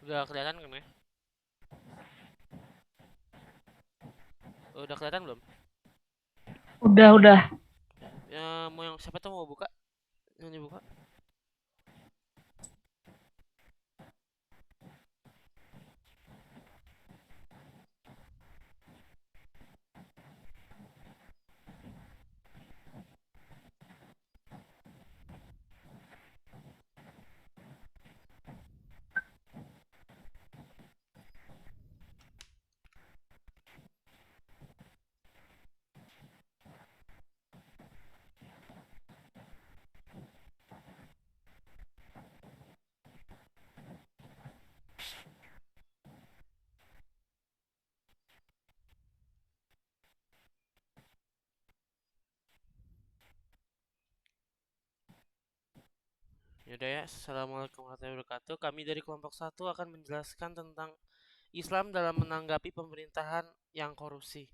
Udah kelihatan kan ya? Udah kelihatan belum? Udah. Ya, mau yang siapa tuh mau buka? Yang dibuka? Yaudah ya, Assalamualaikum warahmatullahi wabarakatuh. Kami dari kelompok satu akan menjelaskan tentang Islam dalam menanggapi pemerintahan yang korupsi.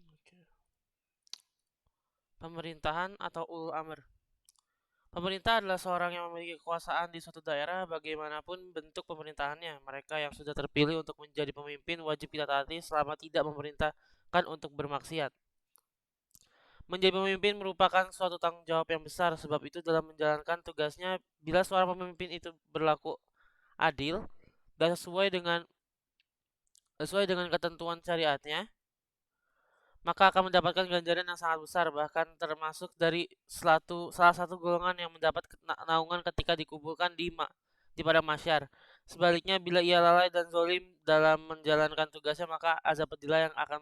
Oke. Pemerintahan atau ulul amr. Pemerintah adalah seorang yang memiliki kekuasaan di suatu daerah bagaimanapun bentuk pemerintahannya. Mereka yang sudah terpilih untuk menjadi pemimpin wajib kita taati selama tidak memerintahkan untuk bermaksiat. Menjadi pemimpin merupakan suatu tanggung jawab yang besar, sebab itu dalam menjalankan tugasnya, bila seorang pemimpin itu berlaku adil dan sesuai dengan ketentuan syariatnya, maka akan mendapatkan ganjaran yang sangat besar, bahkan termasuk dari salah satu golongan yang mendapat naungan ketika dikumpulkan di padang mahsyar. Sebaliknya, bila ia lalai dan zolim dalam menjalankan tugasnya, maka azab pedihlah yang akan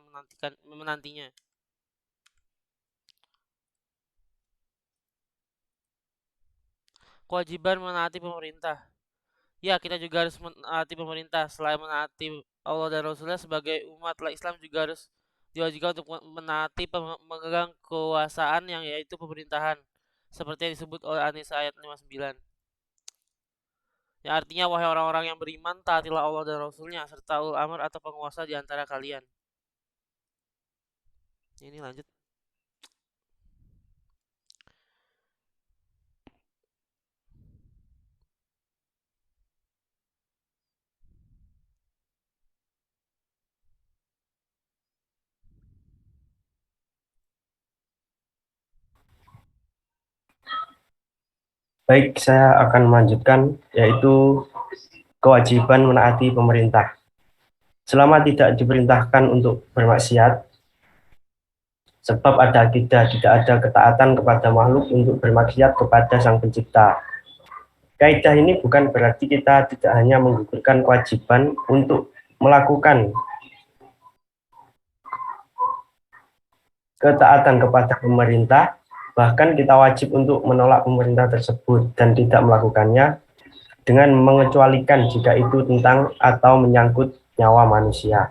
menantinya. Kewajiban menaati pemerintah. Ya, kita juga harus menaati pemerintah. Selain menaati Allah dan Rasulnya, sebagai umat Islam juga harus diwajibkan untuk menaati pemegang kekuasaan yang yaitu pemerintahan. Seperti yang disebut oleh An-Nisa ayat 59. Yang artinya, wahai orang-orang yang beriman, taatilah Allah dan Rasulnya, serta ulul amr atau penguasa di antara kalian. Ini lanjut. Baik, saya akan melanjutkan, yaitu kewajiban menaati pemerintah. Selama tidak diperintahkan untuk bermaksiat, sebab ada akidah, tidak ada ketaatan kepada makhluk untuk bermaksiat kepada Sang Pencipta. Kaidah ini bukan berarti kita tidak hanya menggugurkan kewajiban untuk melakukan ketaatan kepada pemerintah, bahkan kita wajib untuk menolak pemerintah tersebut dan tidak melakukannya dengan mengecualikan jika itu tentang atau menyangkut nyawa manusia.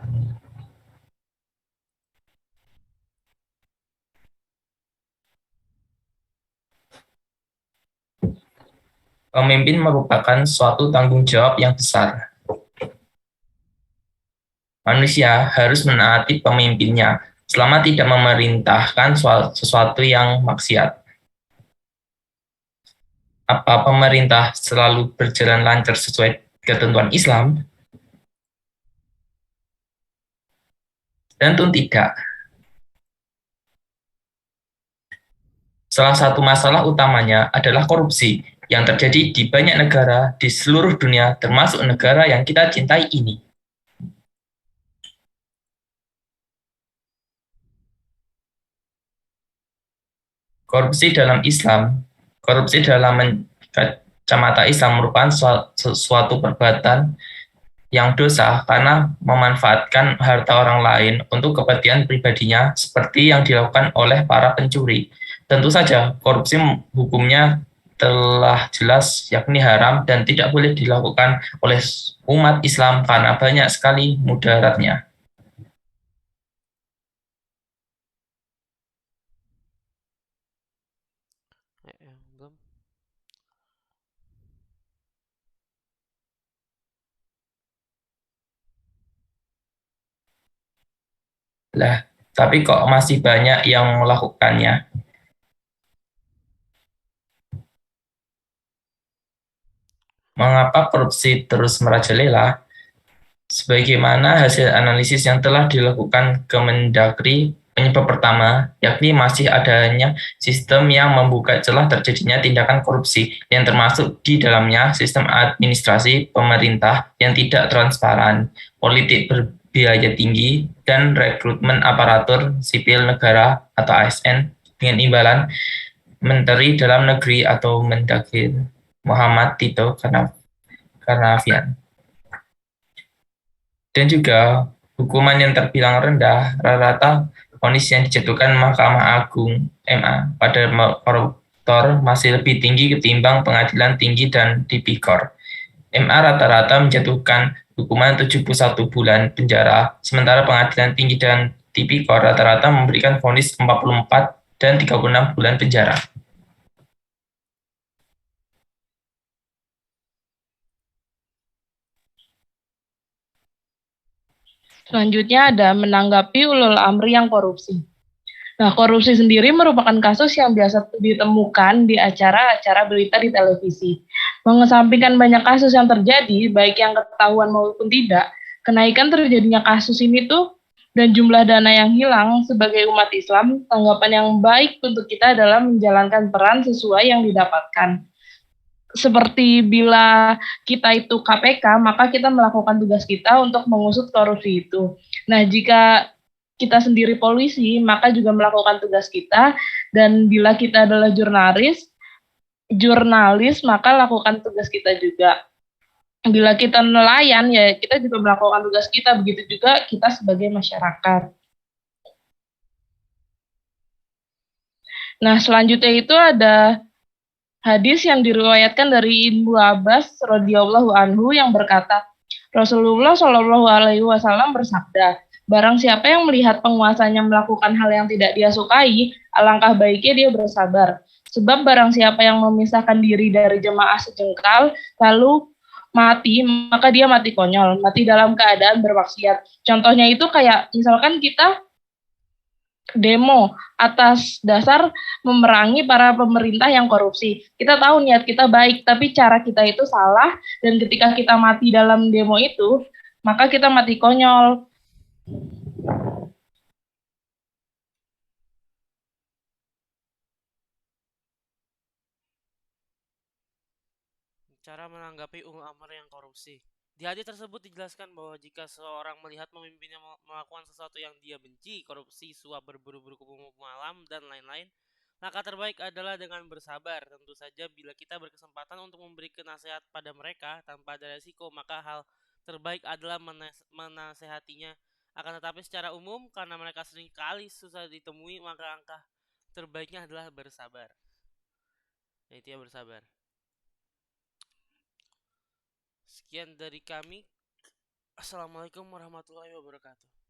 Pemimpin merupakan suatu tanggung jawab yang besar. Manusia harus menaati pemimpinnya selama tidak memerintahkan sesuatu yang maksiat. Apa pemerintah selalu berjalan lancar sesuai ketentuan Islam? Tentu tidak. Salah satu masalah utamanya adalah korupsi yang terjadi di banyak negara di seluruh dunia, termasuk negara yang kita cintai ini. Korupsi dalam kacamata Islam merupakan suatu perbuatan yang dosa karena memanfaatkan harta orang lain untuk kepentingan pribadinya seperti yang dilakukan oleh para pencuri. Tentu saja korupsi hukumnya telah jelas yakni haram dan tidak boleh dilakukan oleh umat Islam karena banyak sekali mudaratnya. Belum. Lah, tapi kok masih banyak yang melakukannya? Mengapa korupsi terus merajalela? Sebagaimana hasil analisis yang telah dilakukan Kemendagri, penyebab pertama yakni masih adanya sistem yang membuka celah terjadinya tindakan korupsi yang termasuk di dalamnya sistem administrasi pemerintah yang tidak transparan, politik berbiaya tinggi, dan rekrutmen aparatur sipil negara atau ASN dengan imbalan Menteri Dalam Negeri atau Mendagri Muhammad Tito Karnavian. Dan juga hukuman yang terbilang rendah, rata-rata vonis yang dijatuhkan Mahkamah Agung (MA) pada koruptor masih lebih tinggi ketimbang pengadilan tinggi dan tipikor. MA rata-rata menjatuhkan hukuman 71 bulan penjara, sementara pengadilan tinggi dan tipikor rata-rata memberikan vonis 44 dan 36 bulan penjara. Selanjutnya ada menanggapi ulul amri yang korupsi. Nah, korupsi sendiri merupakan kasus yang biasa ditemukan di acara-acara berita di televisi. Mengesampingkan banyak kasus yang terjadi, baik yang ketahuan maupun tidak, kenaikan terjadinya kasus ini tuh dan jumlah dana yang hilang sebagai umat Islam, tanggapan yang baik untuk kita adalah menjalankan peran sesuai yang didapatkan. Seperti bila kita itu KPK, maka kita melakukan tugas kita untuk mengusut korupsi itu. Nah, jika kita sendiri polisi, maka juga melakukan tugas kita, dan bila kita adalah jurnalis, maka lakukan tugas kita juga. Bila kita nelayan, ya kita juga melakukan tugas kita, begitu juga kita sebagai masyarakat. Nah, selanjutnya itu ada hadis yang diriwayatkan dari Ibnu Abbas radhiyallahu anhu yang berkata, Rasulullah Shallallahu alaihi wasallam bersabda, barang siapa yang melihat penguasanya melakukan hal yang tidak dia sukai, alangkah baiknya dia bersabar. Sebab barang siapa yang memisahkan diri dari jemaah sejengkal, lalu mati, maka dia mati konyol, mati dalam keadaan bermaksiat. Contohnya itu kayak misalkan kita demo atas dasar memerangi para pemerintah yang korupsi. Kita tahu niat kita baik, tapi cara kita itu salah, dan ketika kita mati dalam demo itu, maka kita mati konyol. Cara menanggapi ulul amr yang korupsi. Di hadis tersebut dijelaskan bahwa jika seorang melihat pemimpinnya melakukan sesuatu yang dia benci, korupsi, suap, berburu-buru malam, dan lain-lain, maka terbaik adalah dengan bersabar. Tentu saja bila kita berkesempatan untuk memberi nasihat pada mereka tanpa ada resiko, maka hal terbaik adalah menasehatinya. Akan tetapi secara umum, karena mereka sering kali susah ditemui, maka langkah terbaiknya adalah bersabar. Nah, itu ya, bersabar. Sekian dari kami. Assalamualaikum warahmatullahi wabarakatuh.